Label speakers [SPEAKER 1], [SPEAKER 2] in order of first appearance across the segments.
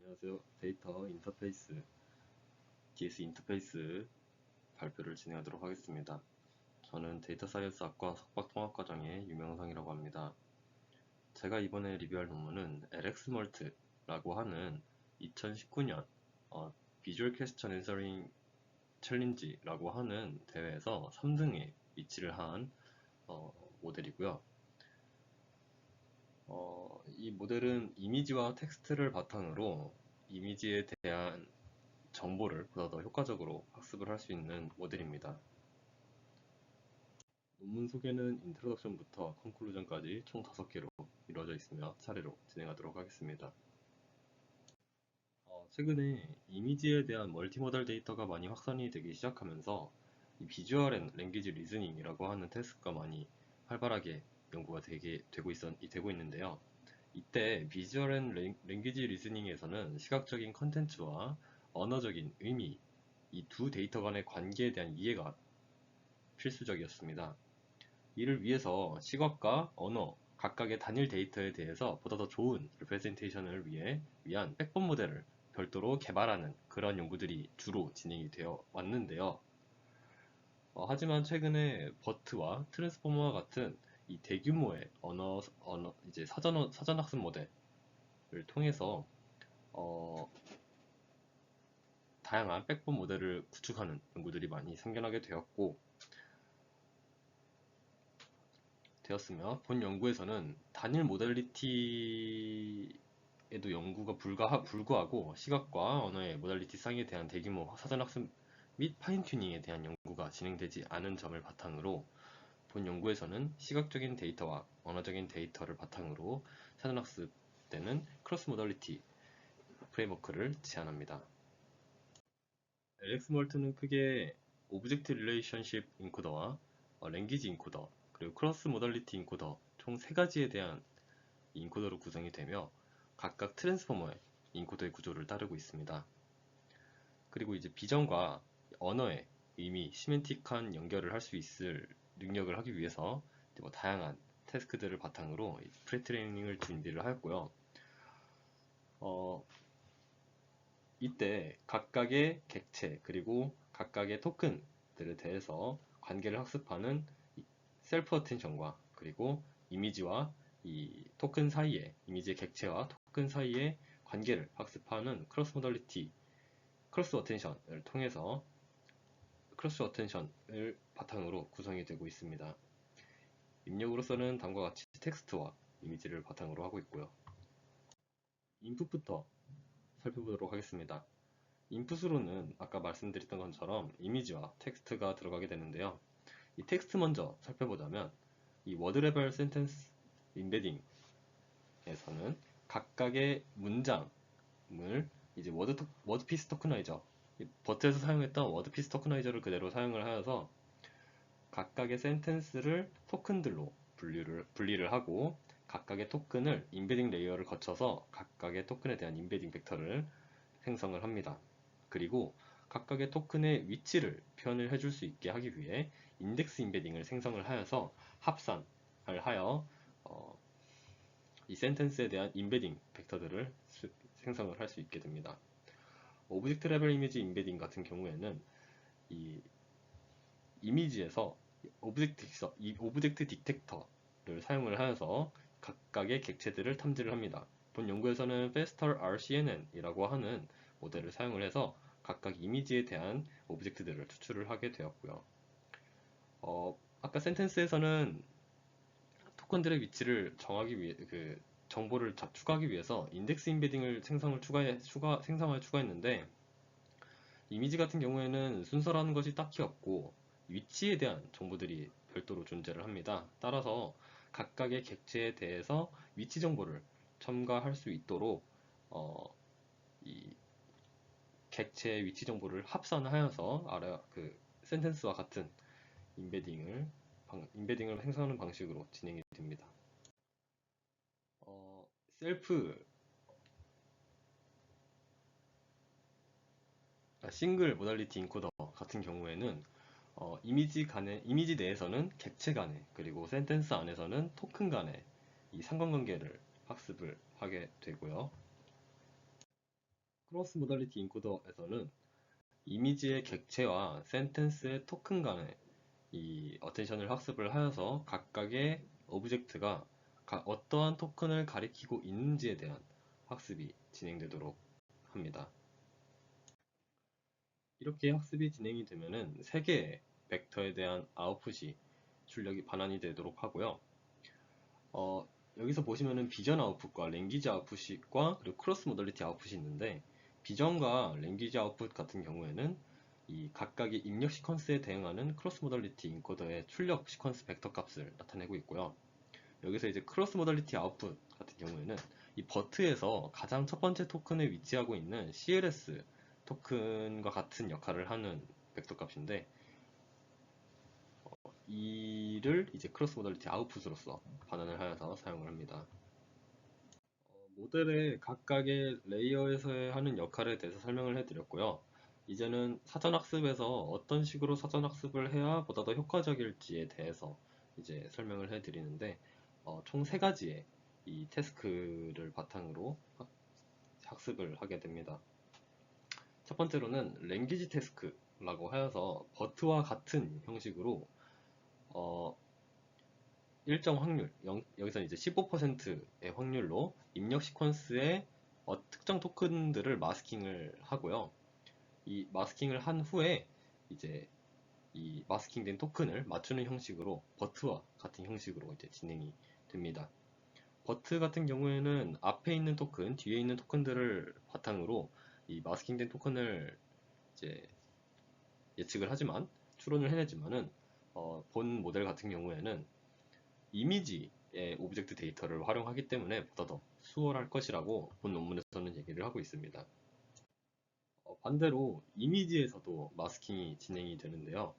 [SPEAKER 1] 안녕하세요. 데이터 인터페이스, DS 인터페이스 발표를 진행하도록 하겠습니다. 저는 데이터 사이언스학과 석박통합과정의 유명상이라고 합니다. 제가 이번에 리뷰할 논문은 LX멀트라고 하는 2019년 비주얼 퀘스천 앤서링 챌린지라고 하는 대회에서 3등에 위치를 한 모델이고요. 이 모델은 이미지와 텍스트를 바탕으로 이미지에 대한 정보를 보다 더 효과적으로 학습을 할 수 있는 모델입니다. 논문 소개는 인트로덕션부터 컨클루전까지 총 5개로 이루어져 있으며 차례로 진행하도록 하겠습니다. 최근에 이미지에 대한 멀티모달 데이터가 많이 확산이 되기 시작하면서 이 비주얼 앤 랭귀지 리즈닝이라고 하는 태스크가 많이 활발하게 연구가 되고 있는데요. 이때 비주얼 앤 랭귀지 리즈닝에서는 시각적인 컨텐츠와 언어적인 의미, 이 두 데이터 간의 관계에 대한 이해가 필수적이었습니다. 이를 위해서 시각과 언어 각각의 단일 데이터에 대해서 보다 더 좋은 리프레젠테이션을 위한 백본 모델을 별도로 개발하는 그런 연구들이 주로 진행이 되어 왔는데요. 하지만 최근에 버트와 트랜스포머와 같은 이 대규모의 이제 사전 학습 모델을 통해서 다양한 백본 모델을 구축하는 연구들이 많이 생겨나게 되었으며 본 연구에서는 단일 모델리티에도 연구가 불구하고 시각과 언어의 모델리티 쌍에 대한 대규모 사전학습 및 파인튜닝에 대한 연구가 진행되지 않은 점을 바탕으로 본 연구에서는 시각적인 데이터와 언어적인 데이터를 바탕으로 사전학습되는 크로스 모델리티 프레임워크를 제안합니다. LX멀트는 크게 오브젝트 릴레이션십 인코더와 랭귀지 인코더 그리고 크로스 모달리티 인코더 총 3가지에 대한 인코더로 구성이 되며 각각 트랜스포머의 인코더의 구조를 따르고 있습니다. 그리고 이제 비전과 언어의 의미, 시멘틱한 연결을 할 수 있을 능력을 하기 위해서 다양한 태스크들을 바탕으로 프레트레이닝을 준비를 하였고요. 이때 각각의 객체 그리고 각각의 토큰들에 대해서 관계를 학습하는 셀프 어텐션과 그리고 이미지와 이 토큰 사이에 이미지의 객체와 토큰 사이의 관계를 학습하는 크로스 어텐션을 바탕으로 구성이 되고 있습니다. 입력으로서는 다음과 같이 텍스트와 이미지를 바탕으로 하고 있고요. 인풋부터 살펴보도록 하겠습니다. 인풋으로는 아까 말씀드렸던 것처럼 이미지와 텍스트가 들어가게 되는데요. 이 텍스트 먼저 살펴보자면 이 워드 레벨 센텐스 임베딩에서는 각각의 문장을 이제 워드피스 토크나이저 버트에서 사용했던 워드피스 토크나이저를 그대로 사용을 하여서 각각의 센텐스를 토큰들로 분리를 하고 각각의 토큰을 임베딩 레이어를 거쳐서 각각의 토큰에 대한 임베딩 벡터를 생성을 합니다. 그리고 각각의 토큰의 위치를 표현을 해줄 수 있게 하기 위해 인덱스 임베딩을 생성을 하여서 합산을 하여 이 센텐스에 대한 임베딩 벡터들을 생성을 할 수 있게 됩니다. 오브젝트 레벨 이미지 임베딩 같은 경우에는 이 이미지에서 오브젝트 디텍터를 사용을 하여서 각각의 객체들을 탐지를 합니다. 본 연구에서는 FASTER RCNN이라고 하는 모델을 사용을 해서 각각 이미지에 대한 오브젝트들을 추출을 하게 되었고요. 아까 센텐스에서는 토큰들의 위치를 정하기 위해 정보를 추가하기 위해서 인덱스 임베딩을 생성하여 추가했는데 이미지 같은 경우에는 순서라는 것이 딱히 없고 위치에 대한 정보들이 별도로 존재를 합니다. 따라서 각각의 객체에 대해서 위치 정보를 첨가할 수 있도록 이 객체의 위치 정보를 합산하여서 센텐스와 같은 임베딩을 생성하는 방식으로 진행이 됩니다. 싱글 모달리티 인코더 같은 경우에는 이미지 내에서는 객체 간의 그리고 센텐스 안에서는 토큰 간의 이 상관관계를 학습을 하게 되고요. 크로스 모달리티 인코더에서는 이미지의 객체와 센텐스의 토큰 간의 이 어텐션을 학습을 하여서 각각의 오브젝트가 어떠한 토큰을 가리키고 있는지에 대한 학습이 진행되도록 합니다. 이렇게 학습이 진행이 되면은 3개의 벡터에 대한 아웃풋이 출력이 반환이 되도록 하고요. 여기서 보시면은 비전 아웃풋과 랭귀지 아웃풋과 그리고 크로스 모달리티 아웃풋이 있는데, 비전과 랭귀지 아웃풋 같은 경우에는 이 각각의 입력 시퀀스에 대응하는 크로스 모달리티 인코더의 출력 시퀀스 벡터 값을 나타내고 있고요. 여기서 이제 크로스 모달리티 아웃풋 같은 경우에는 이 버트에서 가장 첫 번째 토큰에 위치하고 있는 CLS 토큰과 같은 역할을 하는 벡터 값인데, 이를 이제 크로스 모달리티 아웃풋으로서 반환을 하여서 사용을 합니다. 모델의 각각의 레이어에서 하는 역할에 대해서 설명을 해드렸고요. 이제는 사전학습에서 어떤 식으로 사전학습을 해야 보다 더 효과적일지에 대해서 이제 설명을 해드리는데, 총 3가지의 이 태스크를 바탕으로 학습을 하게 됩니다. 첫 번째로는 랭귀지 태스크라고 하여서 버트와 같은 형식으로 일정 확률, 여기서 이제 15%의 확률로 입력 시퀀스의 특정 토큰들을 마스킹을 하고요. 이 마스킹을 한 후에 이제 이 마스킹된 토큰을 맞추는 형식으로 버트와 같은 형식으로 이제 진행이 됩니다. 버트 같은 경우에는 앞에 있는 토큰, 뒤에 있는 토큰들을 바탕으로 이 마스킹된 토큰을 이제 예측을 하지만, 추론을 해내지만은 본 모델 같은 경우에는 이미지의 오브젝트 데이터를 활용하기 때문에 보다 더 수월할 것이라고 본 논문에서는 얘기를 하고 있습니다. 반대로 이미지에서도 마스킹이 진행이 되는데요.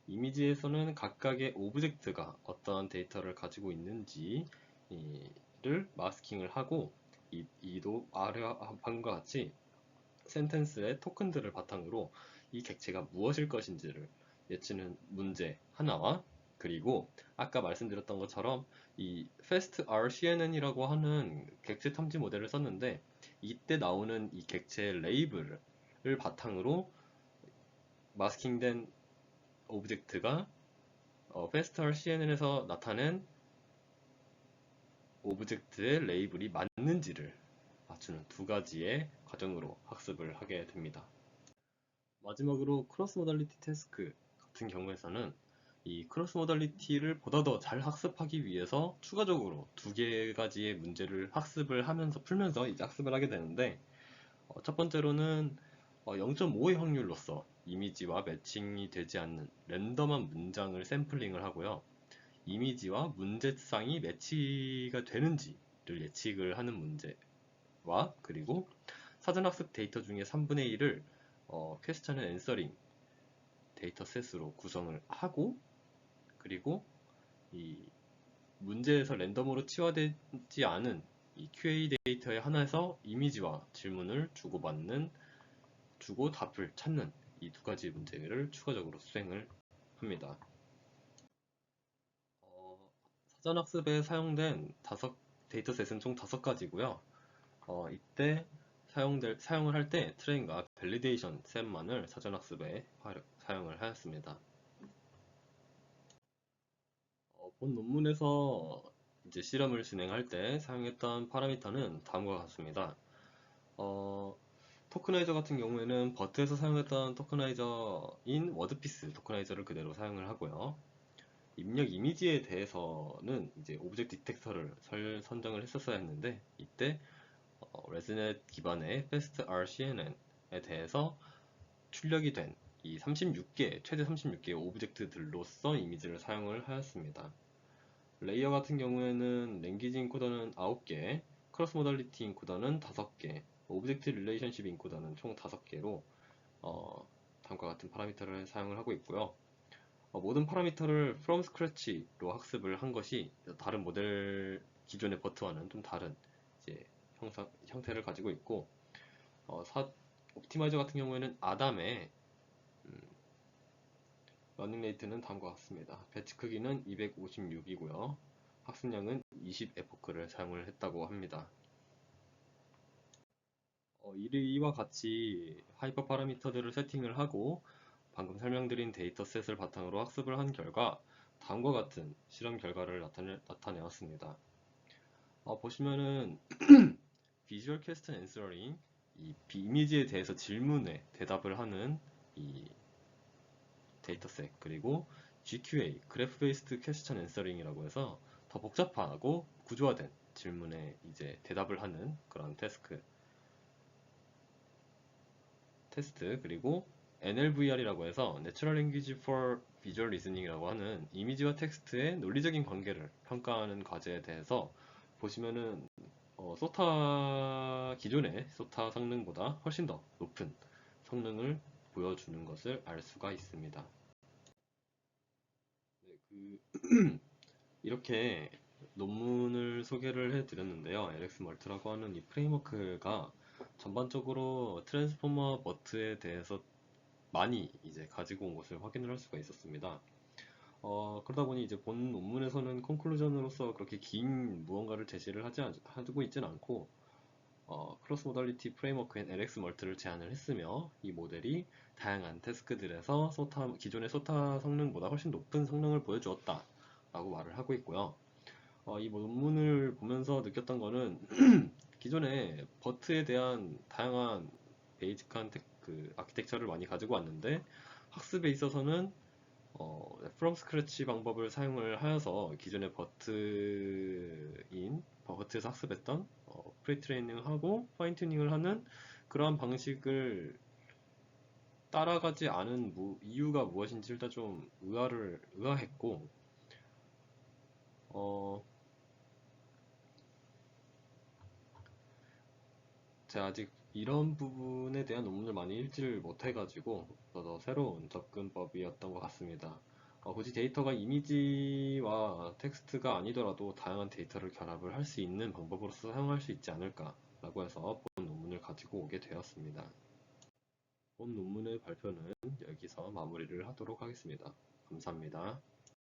[SPEAKER 1] 이미지에서는 각각의 오브젝트가 어떠한 데이터를 가지고 있는지를 마스킹을 하고, 이도 아래 방금과 같이 센텐스의 토큰들을 바탕으로 이 객체가 무엇일 것인지를 예측하는 문제 하나와, 그리고 아까 말씀드렸던 것처럼 이 FAST RCNN이라고 하는 객체 탐지 모델을 썼는데, 이때 나오는 이 객체의 레이블을 바탕으로 마스킹된 오브젝트가 FAST RCNN에서 나타낸 오브젝트의 레이블이 맞는지를 맞추는 2가지의 과정으로 학습을 하게 됩니다. 마지막으로 크로스 모달리티 태스크 같은 경우에서는 이 크로스 모달리티를 보다 더 잘 학습하기 위해서 추가적으로 2가지의 문제를 학습을 하면서 풀면서 이제 학습을 하게 되는데, 첫 번째로는 0.5의 확률로서 이미지와 매칭이 되지 않는 랜덤한 문장을 샘플링을 하고요. 이미지와 문제상이 매치가 되는지를 예측을 하는 문제와, 그리고 사전학습 데이터 중에 3분의 1을 퀘스천 앤 앤서링 데이터셋으로 구성을 하고, 그리고 이 문제에서 랜덤으로 치환되지 않은 이 QA 데이터의 하나에서 이미지와 질문을 주고 답을 찾는 이 2가지 문제를 추가적으로 수행을 합니다. 사전학습에 사용된 데이터셋은 총 5가지고요. 이때 사용을 할 때 트레인과 밸리데이션 셋만을 사전학습에 사용을 하였습니다. 본 논문에서 이제 실험을 진행할 때 사용했던 파라미터는 다음과 같습니다. 토크나이저 같은 경우에는 버트에서 사용했던 토크나이저인 워드피스 토크나이저를 그대로 사용을 하고요. 입력 이미지에 대해서는 이제 오브젝트 디텍터를 선정을 했었어야 했는데, 이때 레즈넷 기반의 FAST RCNN에 대해서 출력이 된 이 최대 36개의 오브젝트들로서 이미지를 사용을 하였습니다. 레이어 같은 경우에는 랭귀지 인코더는 9개, 크로스 모달리티 인코더는 5개, 오브젝트 릴레이션십 인코더는 총 5개로 다음과 같은 파라미터를 사용을 하고 있고요. 모든 파라미터를 from scratch로 학습을 한 것이 다른 모델 기존의 버트와는 좀 다른 이제 형태를 가지고 있고, 옵티마이저 같은 경우에는 아담의 러닝 레이트는 다음과 같습니다. 배치 크기는 256이고요. 학습량은 20 에포크를 사용을 했다고 합니다. 이와 같이 하이퍼 파라미터들을 세팅을 하고 방금 설명드린 데이터셋을 바탕으로 학습을 한 결과 다음과 같은 실험 결과를 나타내었습니다. 보시면은 비주얼 퀘스천 앤서링, 이 이미지에 대해서 질문에 대답을 하는 이 데이터셋, 그리고 GQA, 그래프 베이스드 퀘스천 앤서링이라고 해서 더 복잡하고 구조화된 질문에 이제 대답을 하는 그런 테스트, 그리고 NLVR이라고 해서 Natural Language for Visual Reasoning이라고 하는 이미지와 텍스트의 논리적인 관계를 평가하는 과제에 대해서 보시면은 기존의 소타 성능보다 훨씬 더 높은 성능을 보여주는 것을 알 수가 있습니다. 네, 이렇게 논문을 소개를 해드렸는데요. LX멀트라고 하는 이 프레임워크가 전반적으로 트랜스포머 버트에 대해서 많이 이제 가지고 온 것을 확인을 할 수가 있었습니다. 그러다 보니 이제 본 논문에서는 콘클루전으로서 그렇게 긴 무언가를 제시를 하고 있지는 않고, 크로스 모달리티 프레임워크인 LX 멀트를 제안을 했으며, 이 모델이 다양한 태스크들에서 기존의 소타 성능보다 훨씬 높은 성능을 보여주었다 라고 말을 하고 있고요. 이 논문을 보면서 느꼈던 거는 기존에 버트에 대한 다양한 베이직한 아키텍처를 많이 가지고 왔는데, 학습에 있어서는 from scratch 방법을 사용을 하여서 기존의 버트에서 학습했던 프리트레이닝하고 파인 튜닝을 하는 그러한 방식을 따라가지 않은 이유가 무엇인지 일단 좀 의아했고, 어, 제가 아직 이런 부분에 대한 논문을 많이 읽지를 못해가지고 더 새로운 접근법이었던 것 같습니다. 굳이 데이터가 이미지와 텍스트가 아니더라도 다양한 데이터를 결합을 할 수 있는 방법으로서 사용할 수 있지 않을까라고 해서 본 논문을 가지고 오게 되었습니다. 본 논문의 발표는 여기서 마무리를 하도록 하겠습니다. 감사합니다.